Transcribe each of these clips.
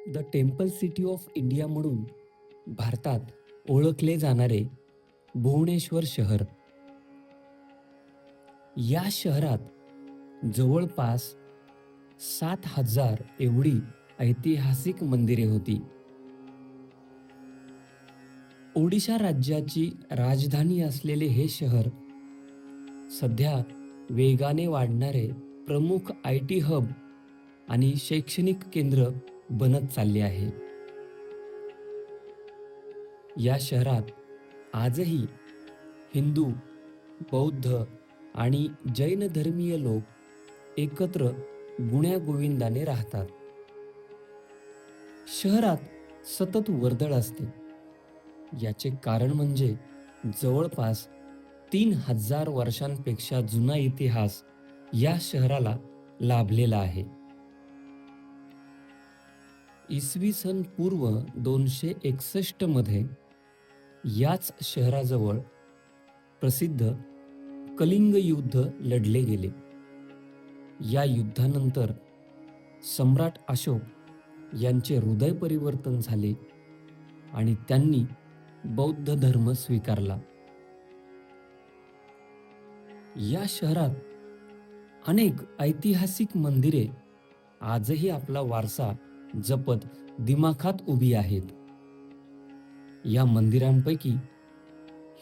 The temple city of India म्हणून भारतात ओळखले जाणारे भुवनेश्वर शहर. या शहरात जवळपास 7,000 एवढी ऐतिहासिक मंदिरे होती. ओडिशा राज्याची राजधानी असलेले हे शहर सध्या वेगाने वाढणारे प्रमुख IT हब आणि शैक्षणिक केंद्र बनत चालले आहे. या शहरात आजही हिंदू, बौद्ध आणि जैन धर्मीय लोक एकत्र गुण्यागोविंदाने राहतात. शहरात सतत वर्दळ असते. याचे कारण म्हणजे जवळपास 3,000 वर्षांपेक्षा जुना इतिहास या शहराला लाभलेला आहे. इसवी सन पूर्व 261 मध्ये याच शहराजवळ प्रसिद्ध कलिंग युद्ध लढले गेले. या युद्धानंतर सम्राट अशोक यांचे हृदय परिवर्तन झाले आणि त्यांनी बौद्ध धर्म स्वीकारला. या शहरात अनेक ऐतिहासिक मंदिरे आजही आपला वारसा जपत दिमाखात उभी आहेत. या मंदिरांपैकी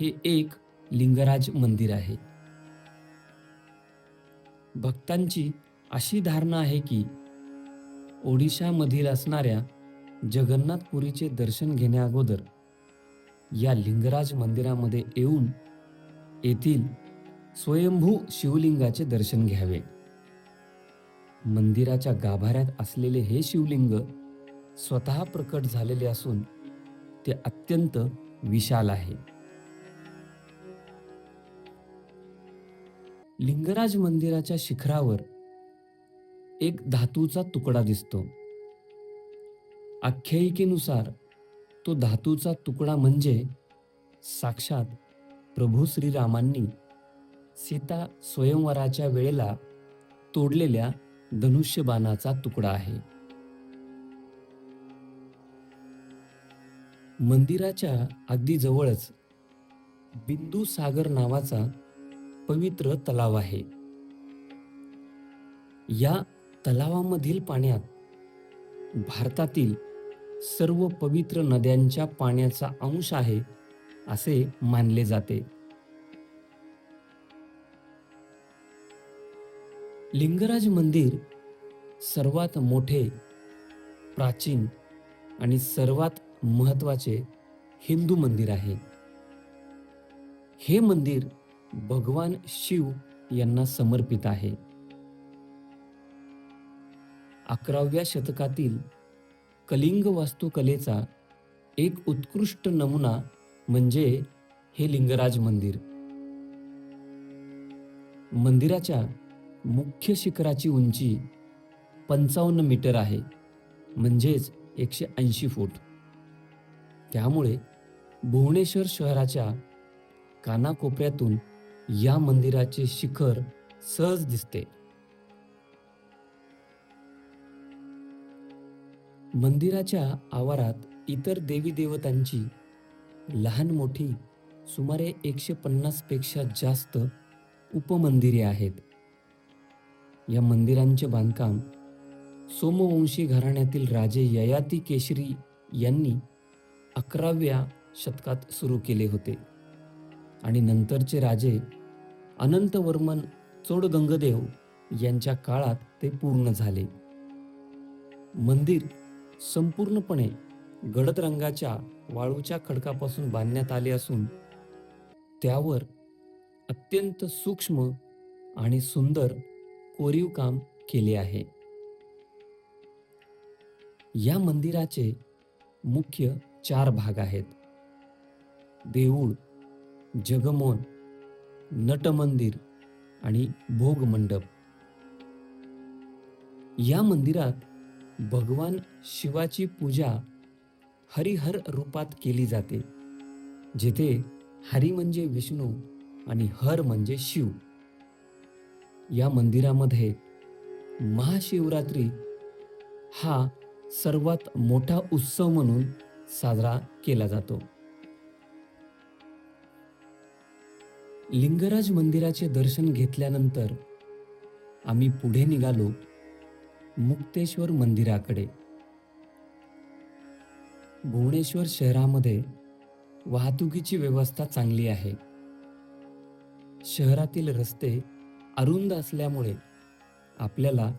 हे एक लिंगराज मंदिर आहे. भक्तांची अशी धारणा आहे की ओडिशामधील असणाऱ्या जगन्नाथपुरीचे दर्शन घेण्याअगोदर या लिंगराज मंदिरामध्ये येऊन येथील स्वयंभू शिवलिंगाचे दर्शन घ्यावे. मंदिराच्या गाभाऱ्यात असलेले हे शिवलिंग स्वतः प्रकट झालेले असून ते अत्यंत विशाल आहे. लिंगराज मंदिराच्या शिखरावर एक धातूचा तुकडा दिसतो. आख्यायिकेनुसार तो धातूचा तुकडा म्हणजे साक्षात प्रभू श्रीरामांनी सीता स्वयंवराच्या वेळेला तोडलेल्या धनुष्यबाणाचा तुकडा आहे. मंदिराच्या अगदी जवळच बिंदू सागर नावाचा पवित्र तलाव आहे. या तलावामधील पाण्यात भारतातील सर्व पवित्र नद्यांच्या पाण्याचा अंश आहे असे मानले जाते. लिंगराज मंदिर सर्वात मोठे, प्राचीन आणि सर्वात महत्त्वाचे हिंदू मंदिर आहे. हे मंदिर भगवान शिव यांना समर्पित आहे. 11व्या शतकातील कलिंग वास्तुकलेचा एक उत्कृष्ट नमुना म्हणजे हे लिंगराज मंदिर. मंदिराच्या मुख्य शिखराची उंची 55 मीटर आहे, म्हणजेच 180 फूट. त्यामुळे भुवनेश्वर शहराच्या कानाकोपऱ्यातून या मंदिराचे शिखर सहज दिसते. मंदिराच्या आवारात इतर देवी देवतांची लहान मोठी सुमारे 150 पेक्षा जास्त उपमंदिरे आहेत. या मंदिरांचे बांधकाम सोमवंशी घराण्यातील राजे ययाती केशरी यांनी 11व्या शतकात सुरू केले होते आणि नंतरचे राजे अनंतवर्मन चोडगंगदेव यांच्या काळात ते पूर्ण झाले. मंदिर संपूर्णपणे गडद रंगाच्या वाळूच्या खडकापासून बांधण्यात आले असून त्यावर अत्यंत सूक्ष्म आणि सुंदर कोरीव काम केले आहे. या मंदिराचे मुख्य 4 भाग आहेत: देऊळ, जगमोहन, नटमंदिर आणि भोग मंडप. या मंदिरात भगवान शिवाची पूजा हरिहर रूपात केली जाते, जेथे हरी म्हणजे विष्णू आणि हर म्हणजे शिव. या मंदिरामध्ये महाशिवरात्री हा सर्वात मोठा उत्सव म्हणून साजरा केला जातो. लिंगराज मंदिराचे दर्शन घेतल्यानंतर आम्ही पुढे निघालो मुक्तेश्वर मंदिराकडे. भुवनेश्वर शहरामध्ये वाहतुकीची व्यवस्था चांगली आहे. शहरातील रस्ते अरुंद असल्यामुळे आपल्याला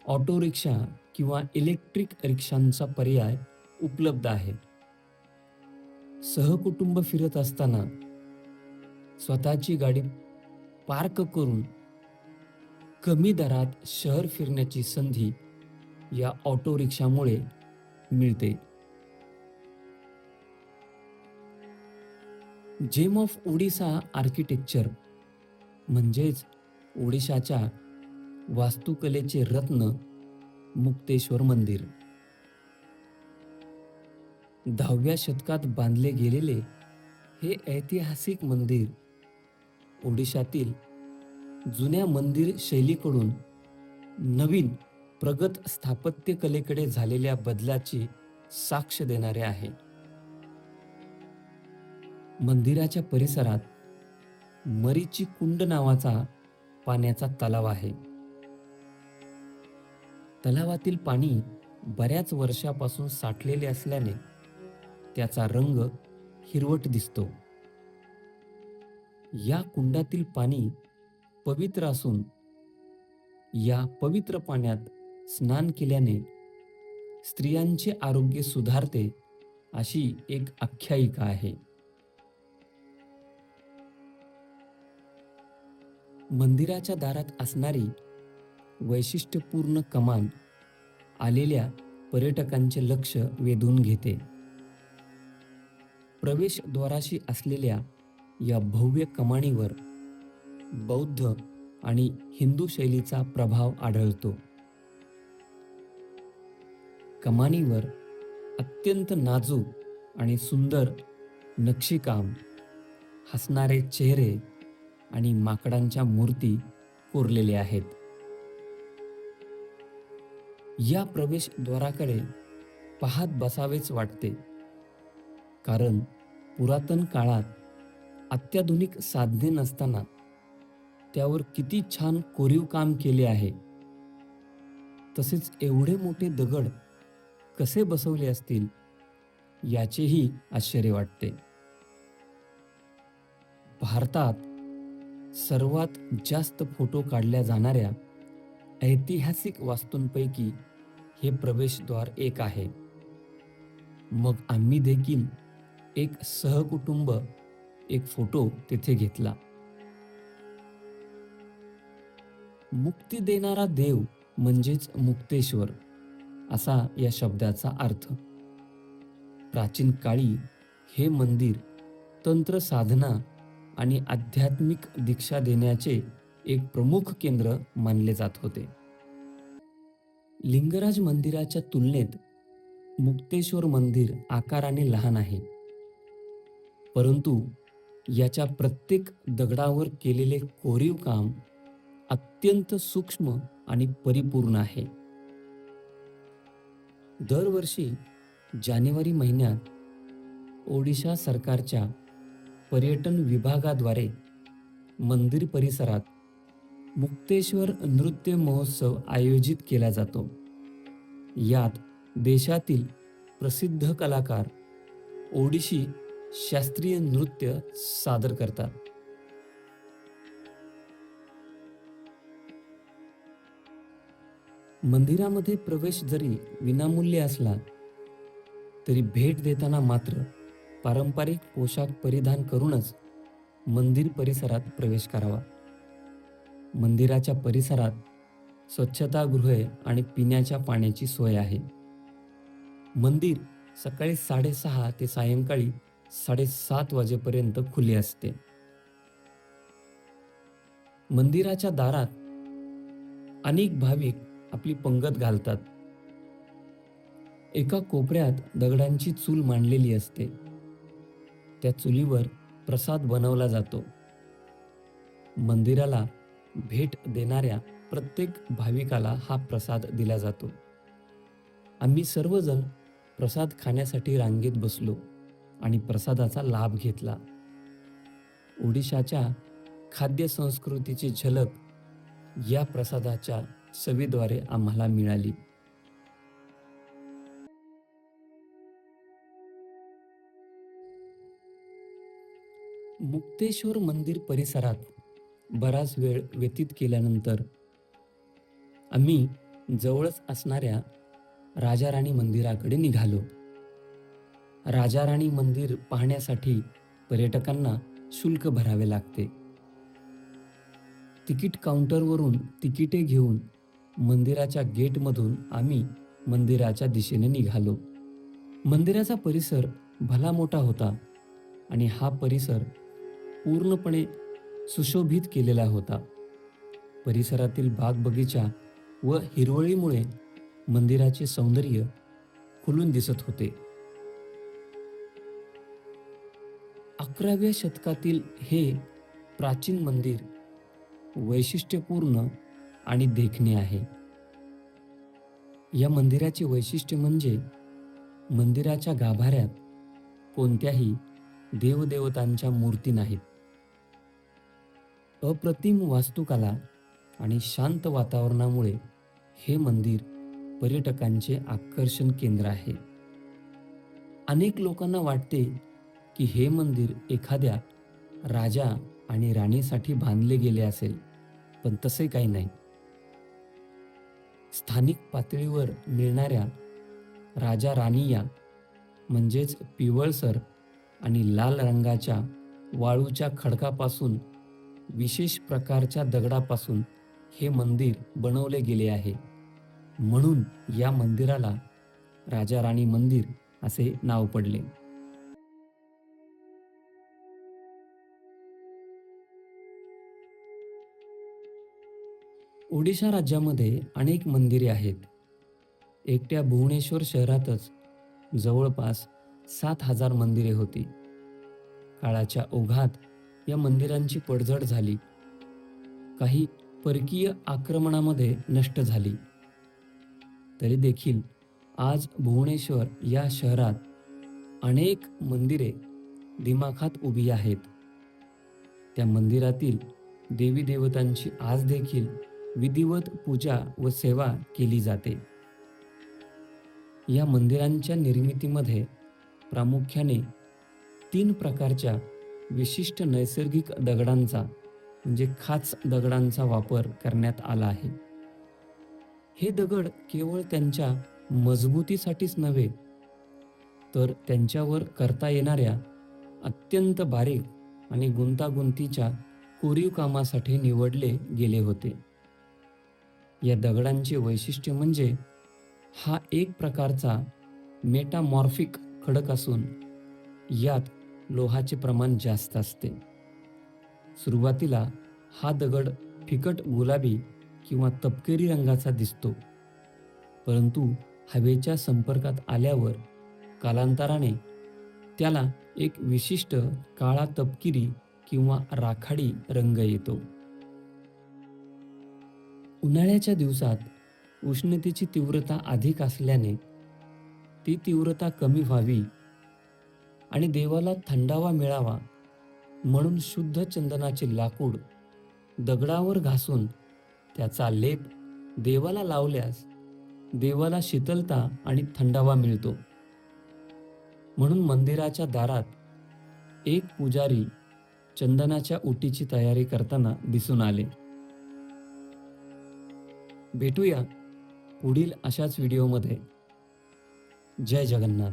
ऑटो रिक्षा किंवा इलेक्ट्रिक रिक्षांचा पर्याय उपलब्ध आहे. सहकुटुंब फिरत असताना स्वतःची गाडी पार्क करून कमी दरात शहर फिरण्याची संधी या ऑटो रिक्षामुळे मिळते. जेम ऑफ ओडिशा आर्किटेक्चर म्हणजेच ओडिशाच्या वास्तुकलेचे रत्न मुक्तेश्वर मंदिर. 10व्या शतकात बांधले गेलेले हे ऐतिहासिक मंदिर ओडिशातील जुन्या मंदिर शैलीकडून नवीन प्रगत स्थापत्यकलेकडे झालेल्या बदलाची साक्ष देणारे आहे. मंदिराच्या परिसरात मरीची कुंड नावाचा पाण्याचा तलाव आहे. तलावातील पाणी बऱ्याच वर्षापासून साठलेले असल्याने त्याचा रंग हिरवट दिसतो. या कुंडातील पाणी पवित्र असून या पवित्र पाण्यात स्नान केल्याने स्त्रियांचे आरोग्य सुधारते अशी एक आख्यायिका आहे. मंदिराच्या दारात असणारी वैशिष्ट्यपूर्ण कमान आलेल्या पर्यटकांचे लक्ष वेधून घेते. प्रवेशद्वाराशी असलेल्या या भव्य कमानीवर बौद्ध आणि हिंदू शैलीचा प्रभाव आढळतो. कमानीवर अत्यंत नाजूक आणि सुंदर नक्षीकाम, हसणारे चेहरे आणि माकडांच्या मूर्ती कोरलेले आहेत. या प्रवेशद्वाराकडे पाहत बसावेच वाटते, कारण पुरातन काळात अत्याधुनिक साधने नसताना त्यावर किती छान कोरीव काम केले आहे. तसेच एवढे मोठे दगड कसे बसवले असतील याचेही आश्चर्य वाटते. भारतात सर्वात जास्त फोटो काढल्या जाणाऱ्या ऐतिहासिक वास्तूंपैकी हे प्रवेशद्वार एक आहे. मग आम्ही देखील एक सहकुटुंब एक फोटो तिथे घेतला. मुक्ती देणारा देव म्हणजेच मुक्तेश्वर असा या शब्दाचा अर्थ. प्राचीन काळी हे मंदिर तंत्र साधना आणि आध्यात्मिक दीक्षा देण्याचे एक प्रमुख केंद्र मानले जात होते. लिंगराज मंदिराच्या तुलनेत मुक्तेश्वर मंदिर आकाराने लहान आहे, परंतु याच्या प्रत्येक दगडावर केलेले कोरीव काम अत्यंत सूक्ष्म आणि परिपूर्ण आहे. दरवर्षी जानेवारी महिन्यात ओडिशा सरकारच्या पर्यटन विभागाद्वारे मंदिर परिसरात मुक्तेश्वर नृत्य महोत्सव आयोजित केला जातो. यात देशातील प्रसिद्ध कलाकार ओडिशी शास्त्रीय नृत्य सादर करतात. मंदिरामध्ये प्रवेश जरी विनामूल्य असला तरी भेट देताना मात्र पारंपरिक पोशाख परिधान करूनच मंदिर परिसरात प्रवेश करावा. मंदिराच्या परिसरात स्वच्छतागृहे आणि पिण्याच्या पाण्याची सोय आहे. मंदिर सकाळी 6:30 ते सायंकाळी 7:30 वाजेपर्यंत खुले असते. मंदिराच्या दारात अनेक भाविक आपली पंगत घालतात. एका कोपऱ्यात दगडांची चूल मांडलेली असते. त्या चुलीवर प्रसाद बनवला जातो. मंदिराला भेट देणाऱ्या प्रत्येक भाविकाला हा प्रसाद दिला जातो. आम्ही सर्वजण प्रसाद खाण्यासाठी रांगेत बसलो आणि प्रसादाचा लाभ घेतला. ओडिशाच्या खाद्य संस्कृतीची झलक या प्रसादाच्या चवीद्वारे आम्हाला मिळाली. मुक्तेश्वर मंदिर परिसरात बराच वेळ व्यतीत केल्यानंतर आम्ही जवळच असणाऱ्या राजाराणी मंदिराकडे निघालो. राजाराणी मंदिर पाहण्यासाठी पर्यटकांना शुल्क भरावे लागते. तिकीट काउंटरवरून तिकिटे घेऊन मंदिराच्या गेटमधून आम्ही मंदिराच्या दिशेने निघालो. मंदिराचा परिसर भला मोठा होता आणि हा परिसर पूर्णपणे सुशोभित केलेला होता. परिसरातील बाग बगीचा व हिरवळीमुळे मंदिराचे सौंदर्य खुलून दिसत होते. 11व्या शतकातील हे प्राचीन मंदिर वैशिष्ट्यपूर्ण आणि देखणे आहे. या मंदिराचे वैशिष्ट्य म्हणजे मंदिराच्या गाभाऱ्यात कोणत्याही देवदेवतांच्या मूर्ती नाहीत. अप्रतिम वास्तुकला आणि शांत वातावरणामुळे हे मंदिर पर्यटकांचे आकर्षण केंद्र आहे. अनेक लोकांना वाटते की हे मंदिर एखाद्या राजा आणि राणीसाठी बांधले गेले असेल, पण तसे काही नाही. स्थानिक पातळीवर मिळणाऱ्या राजा रानिया म्हणजेच पिवळसर आणि लाल रंगाच्या वाळूच्या खडकापासून विशेष प्रकारच्या दगडापासून हे मंदिर बनवले गेले आहे. म्हणून या मंदिराला राजा राणी मंदिर असे नाव पडले. ओडिशा राज्यामध्ये अनेक मंदिरे आहेत. एकट्या भुवनेश्वर शहरातच जवळपास 7,000 मंदिरे होती. काळाच्या ओघात या मंदिरांची पडझड झाली. काही परकीय आक्रमणामध्ये नष्ट झाली. तरी देखील आज भुवनेश्वर या शहरात अनेक मंदिरे दिमाखात उभी आहेत. त्या मंदिरातील देवी देवतांची आज देखील विधिवत पूजा व सेवा केली जाते. या मंदिरांच्या निर्मितीमध्ये प्रामुख्याने 3 प्रकारच्या विशिष्ट नैसर्गिक दगडांचा म्हणजे खाच दगडांचा वापर करण्यात आला आहे. हे दगड केवळ त्यांच्या मजबूतीसाठीच नव्हे, तर त्यांच्यावर करता येणाऱ्या अत्यंत बारीक आणि गुंतागुंतीच्या कोरीव कामासाठी निवडले गेले होते. या दगडांचे वैशिष्ट्य म्हणजे हा एक प्रकारचा मेटामॉर्फिक खडक असून यात लोहाचे प्रमाण जास्त असते. सुरुवातीला हा दगड फिकट गुलाबी किंवा तपकिरी रंगाचा दिसतो, परंतु हवेच्या संपर्कात आल्यावर कालांतराने त्याला एक विशिष्ट काळा तपकिरी किंवा राखाडी रंग येतो. उन्हाळ्याच्या दिवसात उष्णतेची तीव्रता अधिक असल्याने ती तीव्रता कमी व्हावी आणि देवाला थंडावा मिळावा म्हणून शुद्ध चंदनाचे लाकूड दगडावर घासून त्याचा लेप देवाला लावल्यास देवाला शीतलता आणि थंडावा मिळतो. म्हणून मंदिराच्या दारात एक पुजारी चंदनाच्या ओटीची तयारी करताना दिसून आले. भेटूया पुढील अशाच व्हिडिओमध्ये. जय जगन्नाथ.